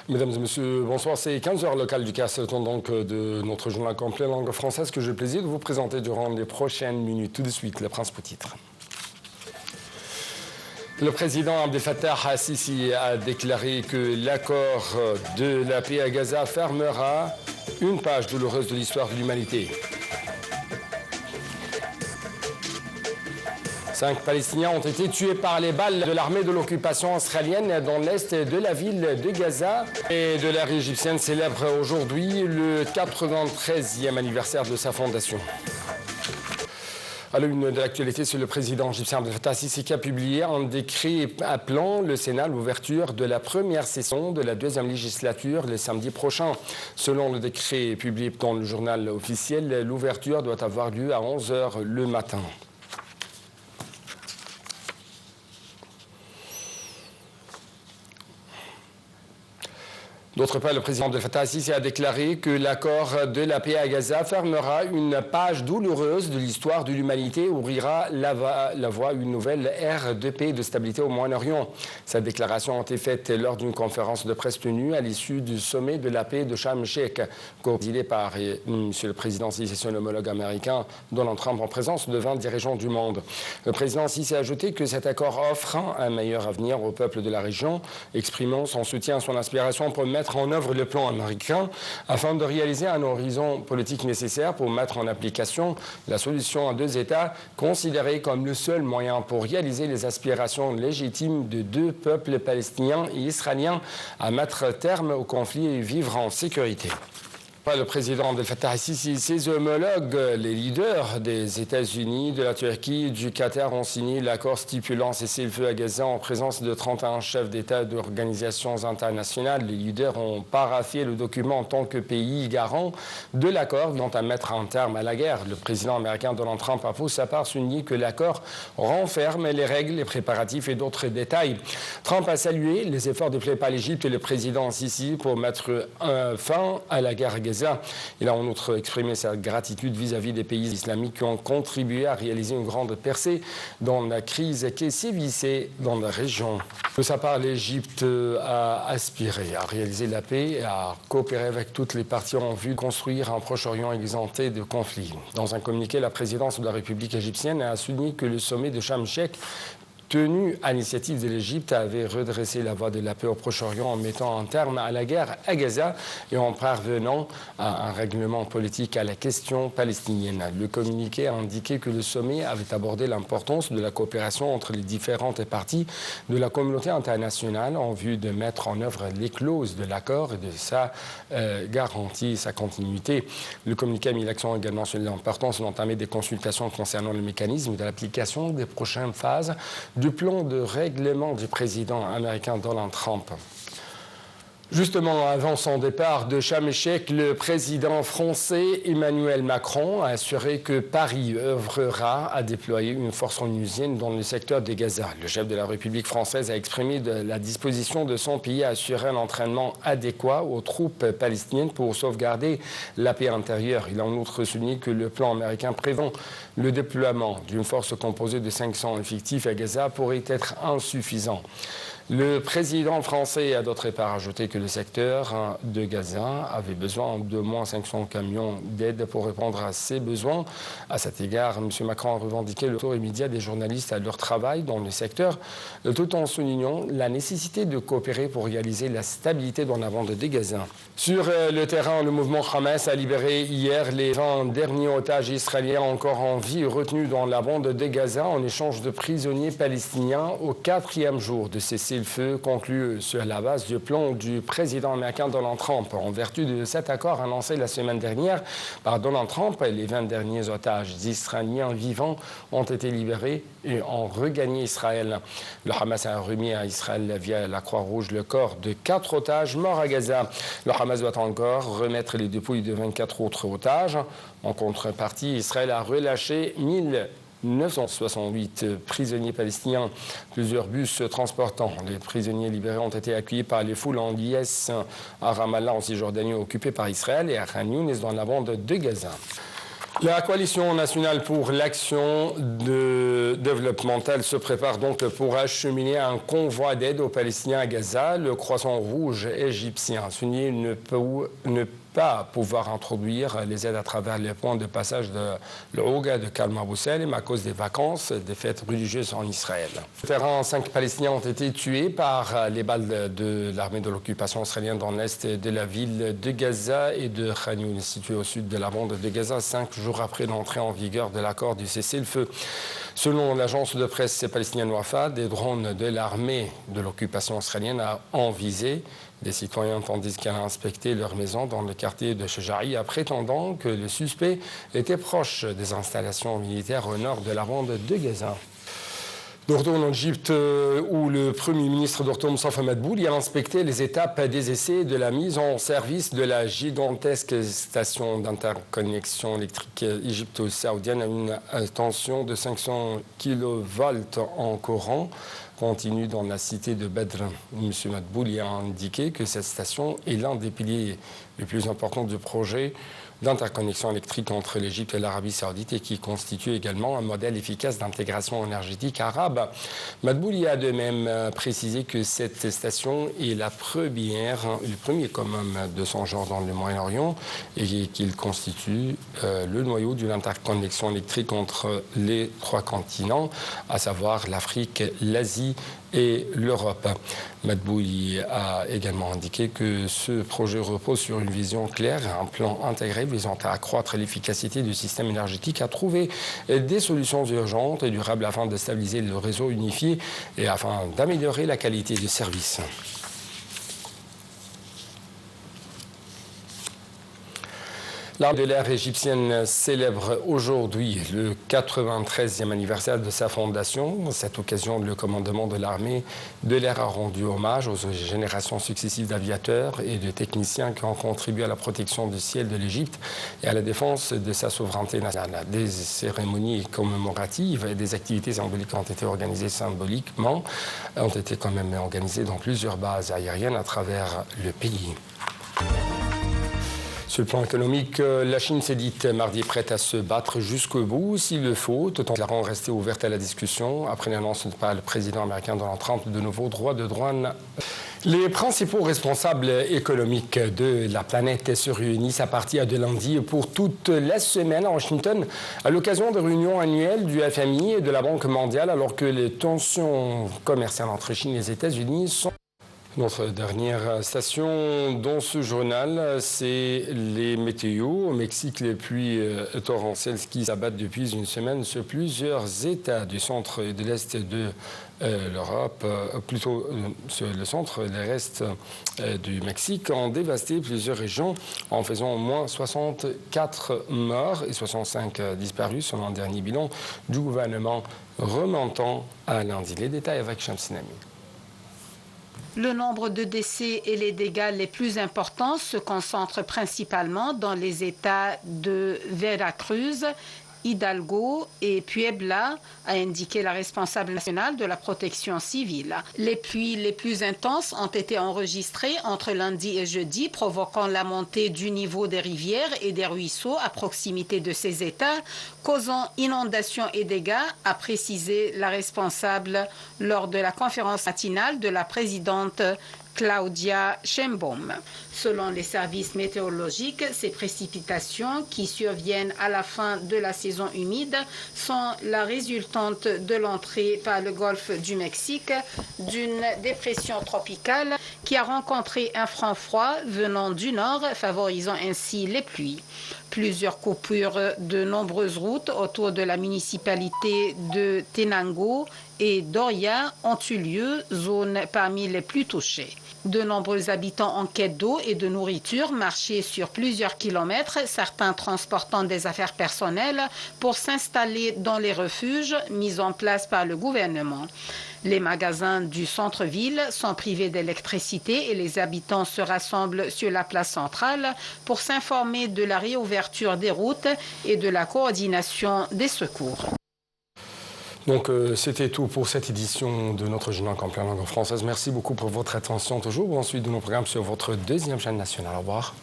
Mesdames et messieurs, bonsoir. C'est 15h local du CAS, c'est le temps donc de notre journal complet langue française que j'ai le plaisir de vous présenter durant les prochaines minutes. Tout de suite, les principaux titres. Le président Abdel Fattah al-Sisi a déclaré que l'accord de la paix à Gaza fermera une page douloureuse de l'histoire de l'humanité. 5 Palestiniens ont été tués par les balles de l'armée de l'occupation israélienne dans l'est de la ville de Gaza. Et de l'ère égyptienne célèbre aujourd'hui le 93e anniversaire de sa fondation. À l'une de l'actualité, c'est le président égyptien Abdel Fattah al-Sisi qui a publié un décret appelant le Sénat à l'ouverture de la première session de la deuxième législature le samedi prochain. Selon le décret publié dans le journal officiel, l'ouverture doit avoir lieu à 11h le matin. D'autre part, le président Abdel Fattah al-Sisi a déclaré que l'accord de la paix à Gaza fermera une page douloureuse de l'histoire de l'humanité et ouvrira la voie à une nouvelle ère de paix et de stabilité au Moyen-Orient. Cette déclaration a été faite lors d'une conférence de presse tenue à l'issue du sommet de la paix de Sharm el-Sheikh, co-présidé par M. le président Sisi et son homologue américain Donald Trump en présence de 20 dirigeants du monde. Le président Sisi a ajouté que cet accord offre un meilleur avenir au peuple de la région, exprimant son soutien à son aspiration pour mettre en œuvre le plan américain afin de réaliser un horizon politique nécessaire pour mettre en application la solution à deux États considérée comme le seul moyen pour réaliser les aspirations légitimes de deux peuples palestiniens et israéliens à mettre terme au conflit et vivre en sécurité. Le président Abdel Fattah al-Sisi et ses homologues, les leaders des États-Unis, de la Turquie et du Qatar ont signé l'accord stipulant cessez-le-feu à Gaza en présence de 31 chefs d'État d'organisations internationales. Les leaders ont paraphié le document en tant que pays garant de l'accord dont à mettre un terme à la guerre. Le président américain Donald Trump a pour sa part souligné que l'accord renferme les règles, les préparatifs et d'autres détails. Trump a salué les efforts déployés par l'Égypte et le président Sisi pour mettre fin à la guerre à Gaza. Il a en outre exprimé sa gratitude vis-à-vis des pays islamiques qui ont contribué à réaliser une grande percée dans la crise qui sévissait dans la région. De sa part, l'Égypte a aspiré à réaliser la paix et à coopérer avec toutes les parties en vue de construire un Proche-Orient exempté de conflits. Dans un communiqué, la présidence de la République égyptienne a souligné que le sommet de Sharm el-Sheikh tenu à l'initiative de l'Égypte, avait redressé la voie de la paix au Proche-Orient en mettant un terme à la guerre à Gaza et en parvenant à un règlement politique à la question palestinienne. Le communiqué a indiqué que le sommet avait abordé l'importance de la coopération entre les différentes parties de la communauté internationale en vue de mettre en œuvre les clauses de l'accord et de sa garantie, sa continuité. Le communiqué a mis l'accent également sur l'importance d'entamer des consultations concernant le mécanisme de l'application des prochaines phases du plan de règlement du président américain Donald Trump. Justement, avant son départ de Sharm el-Sheikh, le président français Emmanuel Macron a assuré que Paris œuvrera à déployer une force onusienne dans le secteur de Gaza. Le chef de la République française a exprimé la disposition de son pays à assurer un entraînement adéquat aux troupes palestiniennes pour sauvegarder la paix intérieure. Il a en outre souligné que le plan américain prévoit le déploiement d'une force composée de 500 effectifs à Gaza pourrait être insuffisant. Le président français a d'autre part ajouté que le secteur de Gaza avait besoin d'au moins 500 camions d'aide pour répondre à ses besoins. À cet égard, M. Macron a revendiqué le retour immédiat des journalistes à leur travail dans le secteur, tout en soulignant la nécessité de coopérer pour réaliser la stabilité dans la bande de Gaza. Sur le terrain, le mouvement Hamas a libéré hier les 20 derniers otages israéliens encore en vie retenus dans la bande de Gaza en échange de prisonniers palestiniens au 4e jour de cessez-le-feu conclu sur la base du plan du président américain Donald Trump. En vertu de cet accord annoncé la semaine dernière par Donald Trump, les 20 derniers otages israéliens vivants ont été libérés et ont regagné Israël. Le Hamas a remis à Israël via la Croix-Rouge le corps de 4 otages morts à Gaza. Le Hamas doit encore remettre les dépouilles de 24 autres otages. En contrepartie, Israël a relâché 1968 prisonniers palestiniens. Plusieurs bus transportant les prisonniers libérés ont été accueillis par les foules en liesse à Ramallah, en Cisjordanie, occupée par Israël, et à Khan Younis, dans la bande de Gaza. La coalition nationale pour l'action développementale se prépare donc pour acheminer un convoi d'aide aux Palestiniens à Gaza. Le Croissant Rouge égyptien souligne ne pas pouvoir introduire les aides à travers les points de passage de l'Ouga de Karl Abou Salem à cause des vacances des fêtes religieuses en Israël. Sur le terrain, 5 Palestiniens ont été tués par les balles de l'armée de l'occupation israélienne dans l'est de la ville de Gaza et de Khan Younis, située au sud de la bande de Gaza, 5 jours après l'entrée en vigueur de l'accord du cessez-le-feu. Selon l'agence de presse palestinienne Wafa, des drones de l'armée de l'occupation israélienne ont visé des citoyens tandis qu'elle a inspecté leur maison dans le quartier de Shejari, prétendant que le suspect était proche des installations militaires au nord de la bande de Gaza. De retour en Égypte, où le Premier ministre Dr Moustapha Madbouli a inspecté les étapes des essais de la mise en service de la gigantesque station d'interconnexion électrique égypto-saoudienne à une tension de 500 kV en courant continue dans la cité de Badr. M. Madbouli a indiqué que cette station est l'un des piliers les plus importants du projet d'interconnexion électrique entre l'Égypte et l'Arabie saoudite et qui constitue également un modèle efficace d'intégration énergétique arabe. Madbouli a de même précisé que cette station est le premier commun de son genre dans le Moyen-Orient et qu'il constitue le noyau d'une interconnexion électrique entre les 3 continents, à savoir l'Afrique, l'Asie et l'Europe. Madbouli a également indiqué que ce projet repose sur une vision claire et un plan intégré visant à accroître l'efficacité du système énergétique, à trouver des solutions urgentes et durables afin de stabiliser le réseau unifié et afin d'améliorer la qualité du service. L'armée de l'air égyptienne célèbre aujourd'hui le 93e anniversaire de sa fondation. À cette occasion, le commandement de l'armée de l'air a rendu hommage aux générations successives d'aviateurs et de techniciens qui ont contribué à la protection du ciel de l'Égypte et à la défense de sa souveraineté nationale. Des cérémonies commémoratives et des activités symboliques ont été organisées dans plusieurs bases aériennes à travers le pays. Sur le plan économique, la Chine s'est dite mardi prête à se battre jusqu'au bout s'il le faut, tout en déclarant rester ouverte à la discussion après l'annonce par le président américain Donald Trump de nouveaux droits de douane. Les principaux responsables économiques de la planète se réunissent à partir de lundi pour toute la semaine à Washington à l'occasion de réunions annuelles du FMI et de la Banque mondiale, alors que les tensions commerciales entre Chine et les États-Unis sont... Notre dernière station dans ce journal, c'est les météos. Au Mexique, les pluies torrentielles qui s'abattent depuis une semaine sur plusieurs États du centre et de l'Est de l'Europe, plutôt sur le centre et le reste du Mexique, ont dévasté plusieurs régions en faisant au moins 64 morts et 65 disparus selon le dernier bilan du gouvernement remontant à lundi. Les détails avec Shamsinami. Le nombre de décès et les dégâts les plus importants se concentrent principalement dans les États de Veracruz, Hidalgo et Puebla, a indiqué la responsable nationale de la protection civile. Les pluies les plus intenses ont été enregistrées entre lundi et jeudi, provoquant la montée du niveau des rivières et des ruisseaux à proximité de ces États, causant inondations et dégâts, a précisé la responsable lors de la conférence matinale de la présidente Claudia Sheinbaum. Selon les services météorologiques, ces précipitations qui surviennent à la fin de la saison humide sont la résultante de l'entrée par le golfe du Mexique d'une dépression tropicale qui a rencontré un front froid venant du nord, favorisant ainsi les pluies. Plusieurs coupures de nombreuses routes autour de la municipalité de Tenango et Doria ont eu lieu, zones parmi les plus touchées. De nombreux habitants en quête d'eau et de nourriture marchaient sur plusieurs kilomètres, certains transportant des affaires personnelles pour s'installer dans les refuges mis en place par le gouvernement. Les magasins du centre-ville sont privés d'électricité et les habitants se rassemblent sur la place centrale pour s'informer de la réouverture des routes et de la coordination des secours. Donc, c'était tout pour cette édition de notre journal complet en langue française. Merci beaucoup pour votre attention toujours. Ensuite, de nos programmes sur votre deuxième chaîne nationale. Au revoir.